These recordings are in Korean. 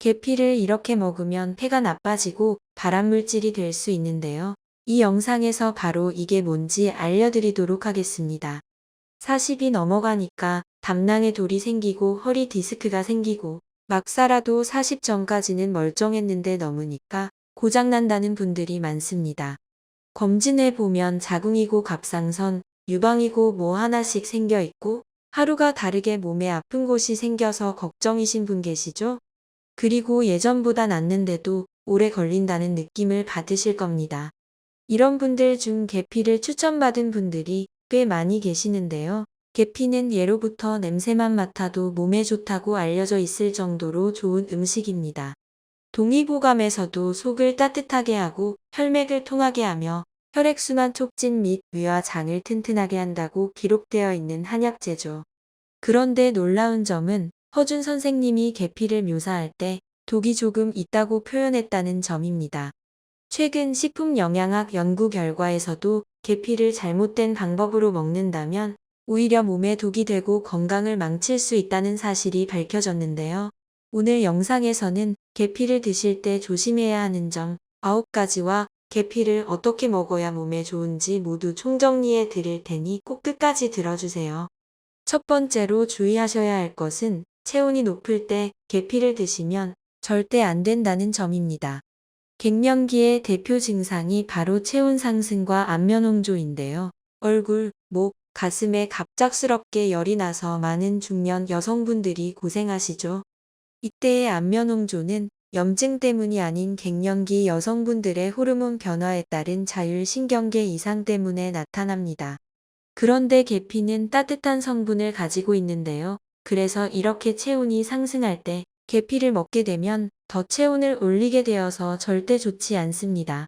계피를 이렇게 먹으면 폐가 나빠지고 발암물질이 될 수 있는데요. 이 영상에서 바로 이게 뭔지 알려드리도록 하겠습니다. 40이 넘어가니까 담낭에 돌이 생기고 허리 디스크가 생기고 막 살아도 40 전까지는 멀쩡했는데 넘으니까 고장난다는 분들이 많습니다. 검진해 보면 자궁이고 갑상선, 유방이고 뭐 하나씩 생겨 있고 하루가 다르게 몸에 아픈 곳이 생겨서 걱정이신 분 계시죠? 그리고 예전보다 낫는데도 오래 걸린다는 느낌을 받으실 겁니다. 이런 분들 중 계피를 추천받은 분들이 꽤 많이 계시는데요. 계피는 예로부터 냄새만 맡아도 몸에 좋다고 알려져 있을 정도로 좋은 음식입니다. 동의보감에서도 속을 따뜻하게 하고 혈맥을 통하게 하며 혈액순환 촉진 및 위와 장을 튼튼하게 한다고 기록되어 있는 한약재죠. 그런데 놀라운 점은 허준 선생님이 계피를 묘사할 때 독이 조금 있다고 표현했다는 점입니다. 최근 식품영양학 연구 결과에서도 계피를 잘못된 방법으로 먹는다면 오히려 몸에 독이 되고 건강을 망칠 수 있다는 사실이 밝혀졌는데요. 오늘 영상에서는 계피를 드실 때 조심해야 하는 점 9가지와 계피를 어떻게 먹어야 몸에 좋은지 모두 총정리해 드릴 테니 꼭 끝까지 들어주세요. 첫 번째로 주의하셔야 할 것은 체온이 높을 때 계피를 드시면 절대 안 된다는 점입니다. 갱년기의 대표 증상이 바로 체온 상승과 안면홍조인데요. 얼굴, 목, 가슴에 갑작스럽게 열이 나서 많은 중년 여성분들이 고생하시죠. 이때의 안면홍조는 염증 때문이 아닌 갱년기 여성분들의 호르몬 변화에 따른 자율신경계 이상 때문에 나타납니다. 그런데 계피는 따뜻한 성분을 가지고 있는데요. 그래서 이렇게 체온이 상승할 때 계피를 먹게 되면 더 체온을 올리게 되어서 절대 좋지 않습니다.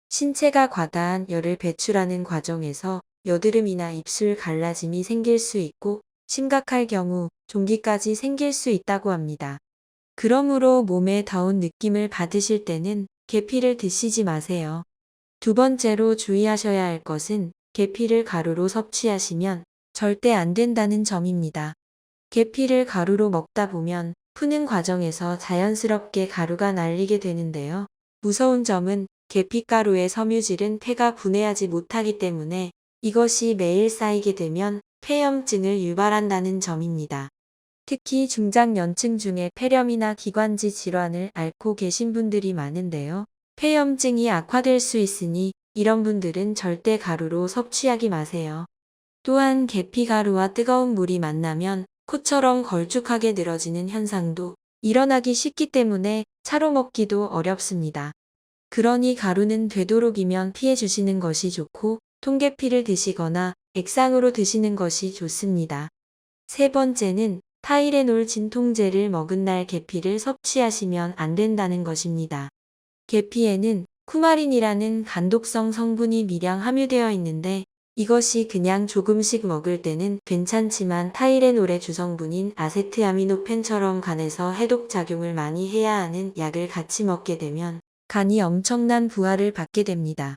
신체가 과다한 열을 배출하는 과정에서 여드름이나 입술 갈라짐이 생길 수 있고 심각할 경우 종기까지 생길 수 있다고 합니다. 그러므로 몸에 더운 느낌을 받으실 때는 계피를 드시지 마세요. 두 번째로 주의하셔야 할 것은 계피를 가루로 섭취하시면 절대 안 된다는 점입니다. 계피를 가루로 먹다 보면 푸는 과정에서 자연스럽게 가루가 날리게 되는데요. 무서운 점은 계피가루의 섬유질은 폐가 분해하지 못하기 때문에 이것이 매일 쌓이게 되면 폐염증을 유발한다는 점입니다. 특히 중장년층 중에 폐렴이나 기관지 질환을 앓고 계신 분들이 많은데요. 폐염증이 악화될 수 있으니 이런 분들은 절대 가루로 섭취하지 마세요. 또한 계피가루와 뜨거운 물이 만나면 코처럼 걸쭉하게 늘어지는 현상도 일어나기 쉽기 때문에 차로 먹기도 어렵습니다. 그러니 가루는 되도록이면 피해 주시는 것이 좋고 통계피를 드시거나 액상으로 드시는 것이 좋습니다. 세 번째는 타이레놀 진통제를 먹은 날 계피를 섭취하시면 안 된다는 것입니다. 계피에는 쿠마린이라는 간독성 성분이 미량 함유되어 있는데 이것이 그냥 조금씩 먹을 때는 괜찮지만 타이레놀의 주성분인 아세트아미노펜처럼 간에서 해독작용을 많이 해야 하는 약을 같이 먹게 되면 간이 엄청난 부하를 받게 됩니다.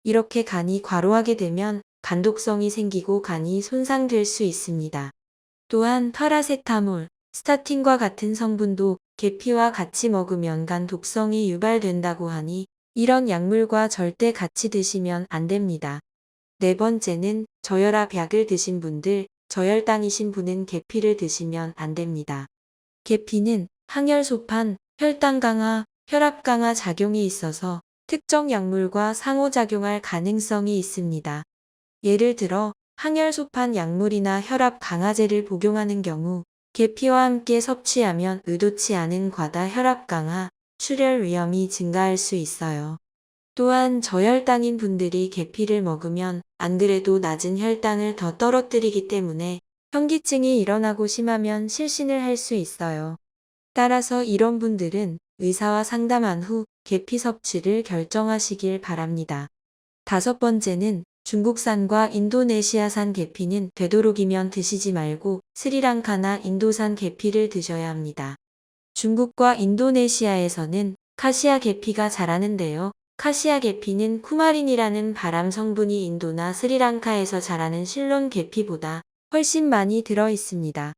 이렇게 간이 과로하게 되면 간독성이 생기고 간이 손상될 수 있습니다. 또한 파라세타몰, 스타틴과 같은 성분도 계피와 같이 먹으면 간 독성이 유발된다고 하니 이런 약물과 절대 같이 드시면 안 됩니다. 네 번째는 저혈압 약을 드신 분들, 저혈당이신 분은 계피를 드시면 안 됩니다. 계피는 항혈소판, 혈당 강화, 혈압 강화 작용이 있어서 특정 약물과 상호작용할 가능성이 있습니다. 예를 들어 항혈소판 약물이나 혈압 강화제를 복용하는 경우 계피와 함께 섭취하면 의도치 않은 과다 혈압 강화, 출혈 위험이 증가할 수 있어요. 또한 저혈당인 분들이 계피를 먹으면 안 그래도 낮은 혈당을 더 떨어뜨리기 때문에 현기증이 일어나고 심하면 실신을 할 수 있어요. 따라서 이런 분들은 의사와 상담한 후 계피 섭취를 결정하시길 바랍니다. 다섯 번째는 중국산과 인도네시아산 계피는 되도록이면 드시지 말고 스리랑카나 인도산 계피를 드셔야 합니다. 중국과 인도네시아에서는 카시아 계피가 자라는데요. 카시아 계피는 쿠마린이라는 발암 성분이 인도나 스리랑카에서 자라는 실론 계피보다 훨씬 많이 들어 있습니다.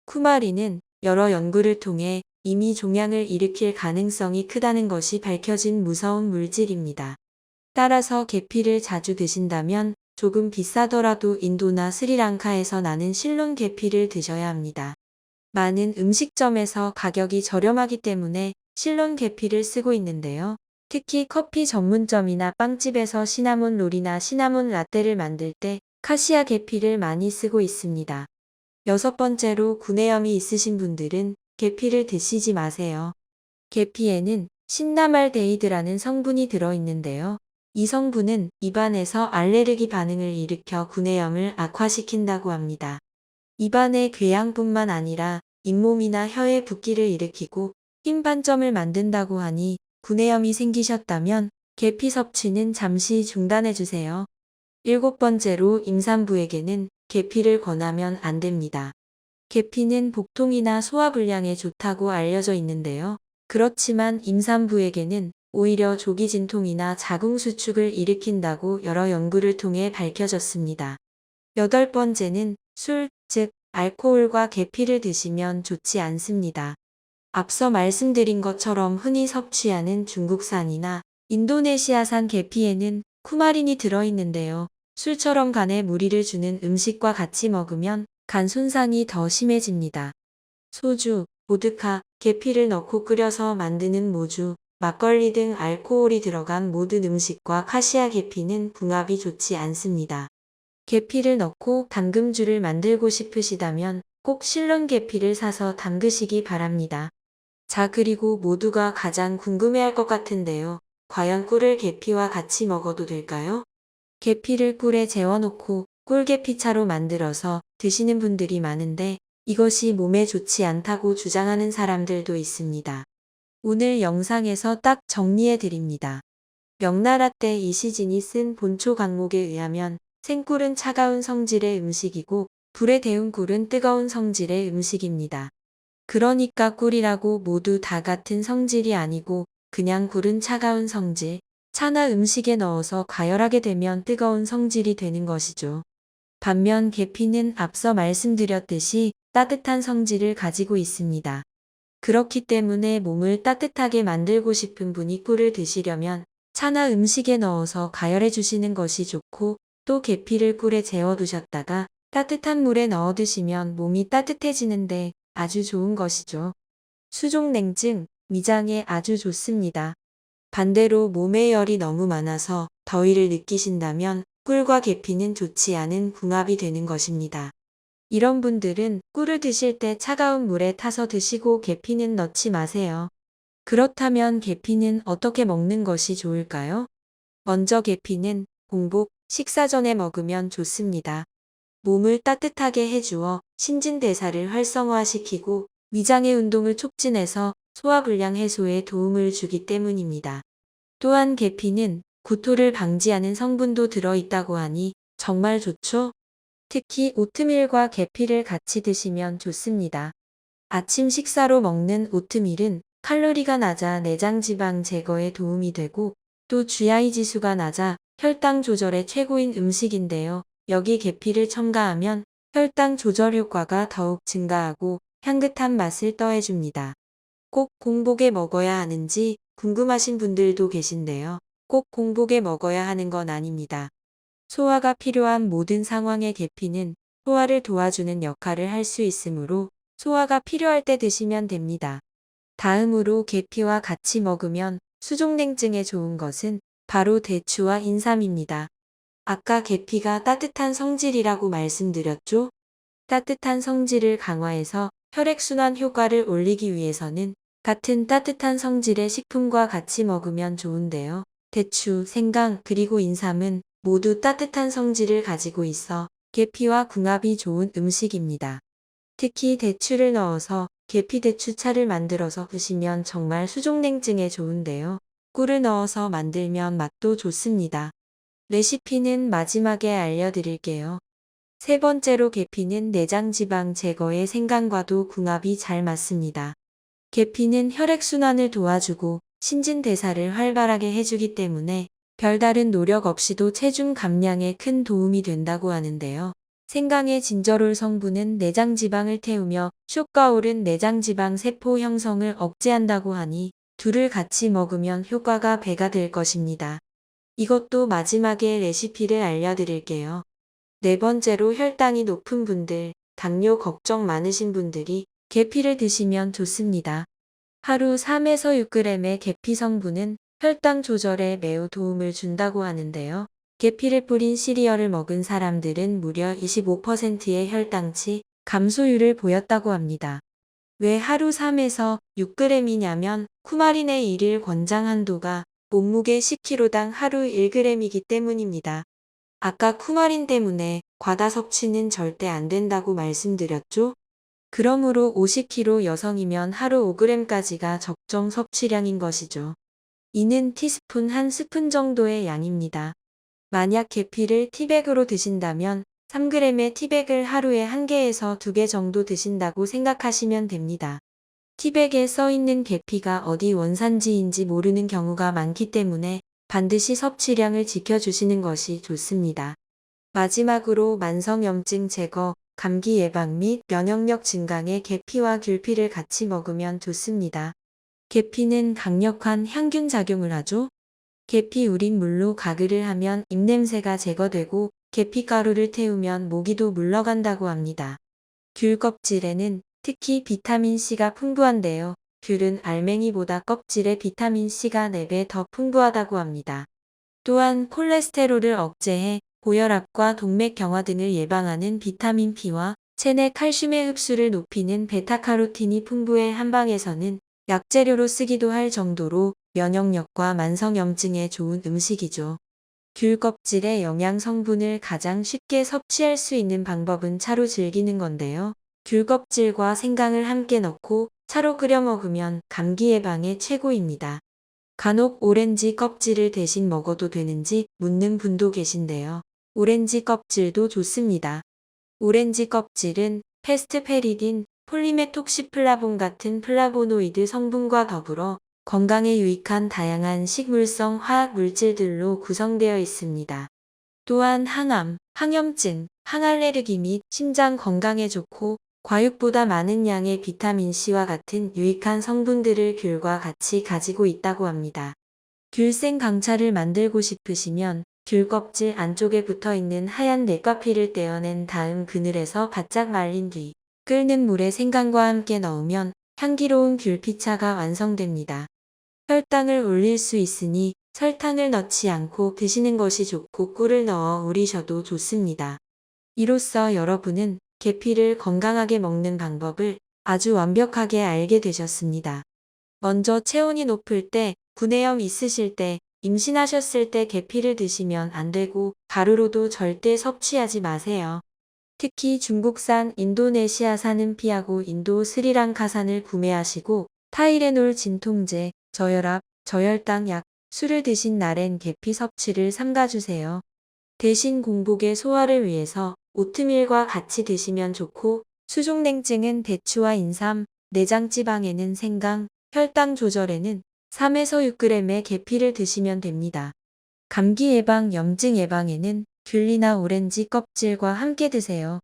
쿠마린은 여러 연구를 통해 이미 종양을 일으킬 가능성이 크다는 것이 밝혀진 무서운 물질입니다. 따라서 계피를 자주 드신다면 조금 비싸더라도 인도나 스리랑카에서 나는 실론 계피를 드셔야 합니다. 많은 음식점에서 가격이 저렴하기 때문에 실론 계피를 쓰고 있는데요. 특히 커피 전문점이나 빵집에서 시나몬 롤이나 시나몬 라떼를 만들 때 카시아 계피를 많이 쓰고 있습니다. 여섯 번째로 구내염이 있으신 분들은 계피를 드시지 마세요. 계피에는 신나말데히드라는 성분이 들어있는데요. 이 성분은 입안에서 알레르기 반응을 일으켜 구내염을 악화시킨다고 합니다. 입안의 궤양뿐만 아니라 잇몸이나 혀에 붓기를 일으키고 흰 반점을 만든다고 하니 구내염이 생기셨다면 계피 섭취는 잠시 중단해주세요. 일곱 번째로 임산부에게는 계피를 권하면 안 됩니다. 계피는 복통이나 소화불량에 좋다고 알려져 있는데요. 그렇지만 임산부에게는 오히려 조기진통이나 자궁수축을 일으킨다고 여러 연구를 통해 밝혀졌습니다. 여덟 번째는 술, 즉 알코올과 계피를 드시면 좋지 않습니다. 앞서 말씀드린 것처럼 흔히 섭취하는 중국산이나 인도네시아산 계피에는 쿠마린이 들어있는데요. 술처럼 간에 무리를 주는 음식과 같이 먹으면 간 손상이 더 심해집니다. 소주, 보드카, 계피를 넣고 끓여서 만드는 모주, 막걸리 등 알코올이 들어간 모든 음식과 카시아 계피는 궁합이 좋지 않습니다. 계피를 넣고 담금주를 만들고 싶으시다면 꼭 실론 계피를 사서 담그시기 바랍니다. 자, 그리고 모두가 가장 궁금해할 것 같은데요. 과연 꿀을 계피와 같이 먹어도 될까요? 계피를 꿀에 재워놓고 꿀계피차로 만들어서 드시는 분들이 많은데 이것이 몸에 좋지 않다고 주장하는 사람들도 있습니다. 오늘 영상에서 딱 정리해 드립니다. 명나라 때 이시진이 쓴 본초 강목에 의하면 생꿀은 차가운 성질의 음식이고 불에 데운 꿀은 뜨거운 성질의 음식입니다. 그러니까 꿀이라고 모두 다 같은 성질이 아니고 그냥 꿀은 차가운 성질, 차나 음식에 넣어서 가열하게 되면 뜨거운 성질이 되는 것이죠. 반면 계피는 앞서 말씀드렸듯이 따뜻한 성질을 가지고 있습니다. 그렇기 때문에 몸을 따뜻하게 만들고 싶은 분이 꿀을 드시려면 차나 음식에 넣어서 가열해 주시는 것이 좋고 또 계피를 꿀에 재워 두셨다가 따뜻한 물에 넣어 드시면 몸이 따뜻해지는데 아주 좋은 것이죠. 수족냉증, 위장에 아주 좋습니다. 반대로 몸에 열이 너무 많아서 더위를 느끼신다면 꿀과 계피는 좋지 않은 궁합이 되는 것입니다. 이런 분들은 꿀을 드실 때 차가운 물에 타서 드시고 계피는 넣지 마세요. 그렇다면 계피는 어떻게 먹는 것이 좋을까요? 먼저 계피는 공복, 식사 전에 먹으면 좋습니다. 몸을 따뜻하게 해주어 신진대사를 활성화시키고 위장의 운동을 촉진해서 소화불량 해소에 도움을 주기 때문입니다. 또한 계피는 구토를 방지하는 성분도 들어있다고 하니 정말 좋죠? 특히 오트밀과 계피를 같이 드시면 좋습니다. 아침 식사로 먹는 오트밀은 칼로리가 낮아 내장지방 제거에 도움이 되고 또 GI 지수가 낮아 혈당 조절에 최고인 음식인데요. 여기 계피를 첨가하면 혈당 조절 효과가 더욱 증가하고 향긋한 맛을 더해줍니다. 꼭 공복에 먹어야 하는지 궁금하신 분들도 계신데요. 꼭 공복에 먹어야 하는 건 아닙니다. 소화가 필요한 모든 상황에 계피는 소화를 도와주는 역할을 할 수 있으므로 소화가 필요할 때 드시면 됩니다. 다음으로 계피와 같이 먹으면 수족냉증에 좋은 것은 바로 대추와 인삼입니다. 아까 계피가 따뜻한 성질이라고 말씀드렸죠? 따뜻한 성질을 강화해서 혈액순환 효과를 올리기 위해서는 같은 따뜻한 성질의 식품과 같이 먹으면 좋은데요. 대추, 생강, 그리고 인삼은 모두 따뜻한 성질을 가지고 있어 계피와 궁합이 좋은 음식입니다. 특히 대추를 넣어서 계피 대추차를 만들어서 드시면 정말 수족냉증에 좋은데요. 꿀을 넣어서 만들면 맛도 좋습니다. 레시피는 마지막에 알려드릴게요. 세 번째로 계피는 내장지방 제거에 생강과도 궁합이 잘 맞습니다. 계피는 혈액순환을 도와주고 신진대사를 활발하게 해주기 때문에 별다른 노력 없이도 체중 감량에 큰 도움이 된다고 하는데요. 생강의 진저롤 성분은 내장지방을 태우며 쇼가 오른 내장지방 세포 형성을 억제한다고 하니 둘을 같이 먹으면 효과가 배가 될 것입니다. 이것도 마지막에 레시피를 알려드릴게요. 네 번째로 혈당이 높은 분들, 당뇨 걱정 많으신 분들이 계피를 드시면 좋습니다. 하루 3에서 6g의 계피 성분은 혈당 조절에 매우 도움을 준다고 하는데요. 계피를 뿌린 시리얼을 먹은 사람들은 무려 25%의 혈당치 감소율을 보였다고 합니다. 왜 하루 3에서 6g이냐면 쿠마린의 일일 권장 한도가 몸무게 10kg당 하루 1g이기 때문입니다. 아까 쿠마린 때문에 과다 섭취는 절대 안 된다고 말씀드렸죠? 그러므로 50kg 여성이면 하루 5g까지가 적정 섭취량인 것이죠. 이는 티스푼 1스푼 정도의 양입니다. 만약 계피를 티백으로 드신다면 3g의 티백을 하루에 1개에서 2개 정도 드신다고 생각하시면 됩니다. 티백에 써있는 계피가 어디 원산지인지 모르는 경우가 많기 때문에 반드시 섭취량을 지켜주시는 것이 좋습니다. 마지막으로 만성염증 제거, 감기 예방 및 면역력 증강에 계피와 귤피를 같이 먹으면 좋습니다. 계피는 강력한 향균 작용을 하죠. 계피 우린 물로 가글을 하면 입냄새가 제거되고 계피가루를 태우면 모기도 물러간다고 합니다. 귤 껍질에는 특히 비타민C가 풍부한데요. 귤은 알맹이보다 껍질에 비타민C가 4배 더 풍부하다고 합니다. 또한 콜레스테롤을 억제해 고혈압과 동맥 경화 등을 예방하는 비타민 B와 체내 칼슘의 흡수를 높이는 베타카로틴이 풍부해 한방에서는 약재료로 쓰기도 할 정도로 면역력과 만성염증에 좋은 음식이죠. 귤 껍질의 영양 성분을 가장 쉽게 섭취할 수 있는 방법은 차로 즐기는 건데요. 귤 껍질과 생강을 함께 넣고 차로 끓여 먹으면 감기 예방에 최고입니다. 간혹 오렌지 껍질을 대신 먹어도 되는지 묻는 분도 계신데요. 오렌지 껍질도 좋습니다. 오렌지 껍질은 페스트페리딘, 폴리메톡시플라본 같은 플라보노이드 성분과 더불어 건강에 유익한 다양한 식물성 화학 물질들로 구성되어 있습니다. 또한 항암, 항염증, 항알레르기 및 심장 건강에 좋고 과육보다 많은 양의 비타민C와 같은 유익한 성분들을 귤과 같이 가지고 있다고 합니다. 귤생 강차를 만들고 싶으시면 귤 껍질 안쪽에 붙어있는 하얀 뇌과피를 떼어낸 다음 그늘에서 바짝 말린 뒤 끓는 물에 생강과 함께 넣으면 향기로운 귤피차가 완성됩니다. 혈당을 올릴 수 있으니 설탕을 넣지 않고 드시는 것이 좋고 꿀을 넣어 우리셔도 좋습니다. 이로써 여러분은 계피를 건강하게 먹는 방법을 아주 완벽하게 알게 되셨습니다. 먼저 체온이 높을 때, 구내염 있으실 때, 임신하셨을 때 계피를 드시면 안 되고 가루로도 절대 섭취하지 마세요. 특히 중국산, 인도네시아산은 피하고 인도 스리랑카산을 구매하시고 타이레놀 진통제, 저혈압, 저혈당 약, 술을 드신 날엔 계피 섭취를 삼가주세요. 대신 공복의 소화를 위해서 오트밀과 같이 드시면 좋고 수족냉증은 대추와 인삼, 내장지방에는 생강, 혈당 조절에는 3에서 6g의 계피를 드시면 됩니다. 감기 예방, 염증 예방에는 귤이나 오렌지 껍질과 함께 드세요.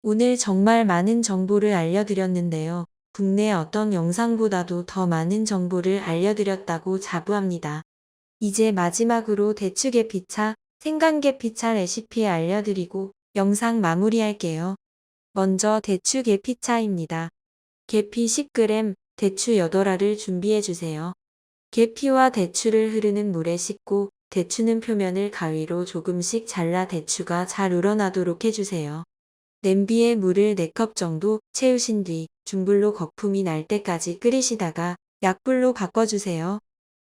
오늘 정말 많은 정보를 알려드렸는데요. 국내 어떤 영상보다도 더 많은 정보를 알려드렸다고 자부합니다. 이제 마지막으로 대추계피차, 생강계피차 레시피 알려드리고 영상 마무리할게요. 먼저 대추계피차입니다. 계피 10g, 대추 8알을 준비해주세요. 계피와 대추를 흐르는 물에 씻고 대추는 표면을 가위로 조금씩 잘라 대추가 잘 우러나도록 해주세요. 냄비에 물을 4컵 정도 채우신 뒤 중불로 거품이 날 때까지 끓이시다가 약불로 바꿔주세요.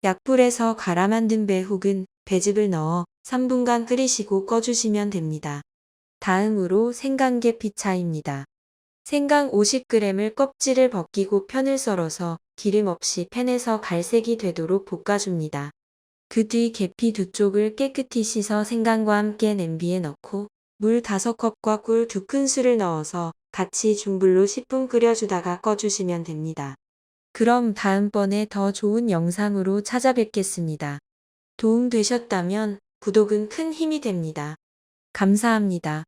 약불에서 갈아 만든 배 혹은 배즙을 넣어 3분간 끓이시고 꺼주시면 됩니다. 다음으로 생강계피차입니다. 생강 50g을 껍질을 벗기고 편을 썰어서 기름 없이 팬에서 갈색이 되도록 볶아줍니다. 그 뒤 계피 두 쪽을 깨끗이 씻어 생강과 함께 냄비에 넣고 물 5컵과 꿀 2큰술을 넣어서 같이 중불로 10분 끓여주다가 꺼주시면 됩니다. 그럼 다음번에 더 좋은 영상으로 찾아뵙겠습니다. 도움 되셨다면 구독은 큰 힘이 됩니다. 감사합니다.